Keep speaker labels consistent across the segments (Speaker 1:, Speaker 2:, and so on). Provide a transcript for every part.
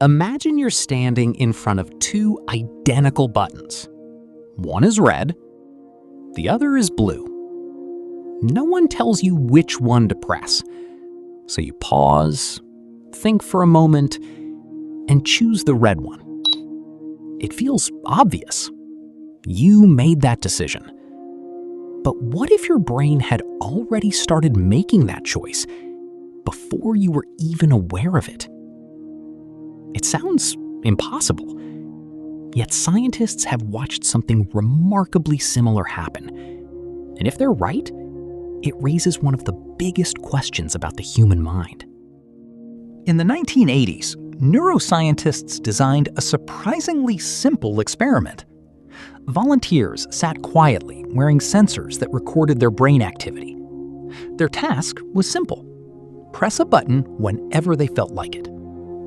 Speaker 1: Imagine you're standing in front of two identical buttons. One is red, the other is blue. No one tells you which one to press. So you pause, think for a moment, and choose the red one. It feels obvious. You made that decision. But what if your brain had already started making that choice before you were even aware of it? It sounds impossible. Yet scientists have watched something remarkably similar happen. And if they're right, it raises one of the biggest questions about the human mind.
Speaker 2: In the 1980s, neuroscientists designed a surprisingly simple experiment. Volunteers sat quietly, wearing sensors that recorded their brain activity. Their task was simple: press a button whenever they felt like it.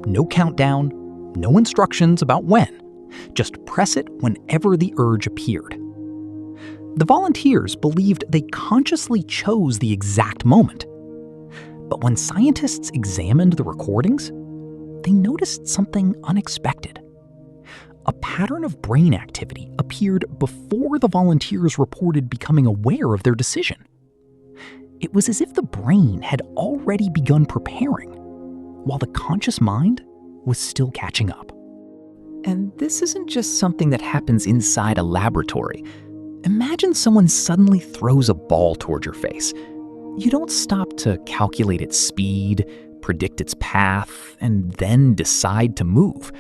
Speaker 2: No countdown, no instructions about when. Just press it whenever the urge appeared. The volunteers believed they consciously chose the exact moment. But when scientists examined the recordings, they noticed something unexpected. A pattern of brain activity appeared before the volunteers reported becoming aware of their decision. It was as if the brain had already begun preparing, while the conscious mind was still catching up. And this isn't just something that happens inside a laboratory. Imagine someone suddenly throws a ball toward your face. You don't stop to calculate its speed, predict its path, and then decide to move.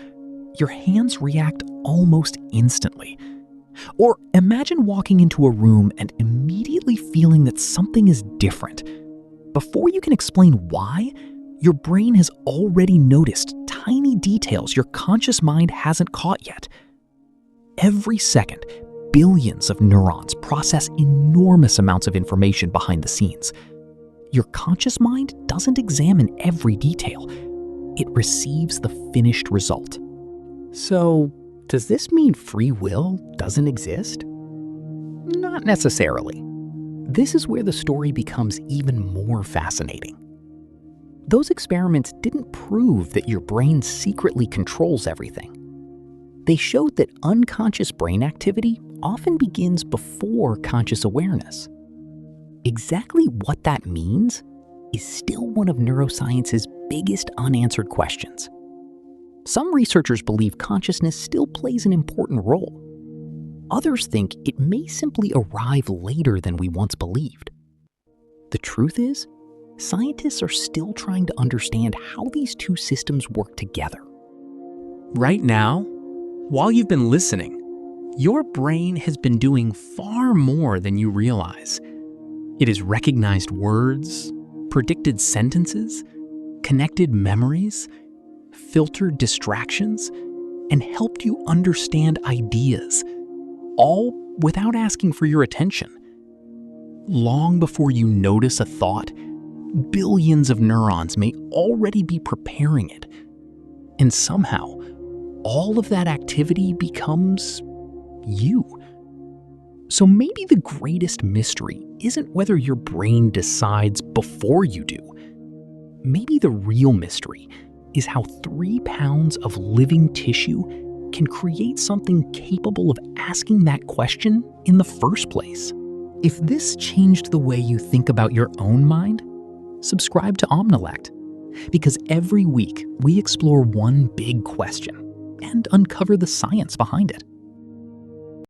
Speaker 2: Your hands react almost instantly. Or imagine walking into a room and immediately feeling that something is different. Before you can explain why, your brain has already noticed tiny details your conscious mind hasn't caught yet. Every second, billions of neurons process enormous amounts of information behind the scenes. Your conscious mind doesn't examine every detail. It receives the finished result. So, does this mean free will doesn't exist? Not necessarily. This is where the story becomes even more fascinating. Those experiments didn't prove that your brain secretly controls everything. They showed that unconscious brain activity often begins before conscious awareness. Exactly what that means is still one of neuroscience's biggest unanswered questions. Some researchers believe consciousness still plays an important role. Others think it may simply arrive later than we once believed. The truth is, scientists are still trying to understand how these two systems work together.
Speaker 3: Right now, while you've been listening, your brain has been doing far more than you realize. It has recognized words, predicted sentences, connected memories, filtered distractions, and helped you understand ideas, all without asking for your attention. Long before you notice a thought, billions of neurons may already be preparing it. And somehow, all of that activity becomes you. So maybe the greatest mystery isn't whether your brain decides before you do. Maybe the real mystery is how 3 pounds of living tissue can create something capable of asking that question in the first place. If this changed the way you think about your own mind, subscribe to Omnilect, because every week we explore one big question and uncover the science behind it.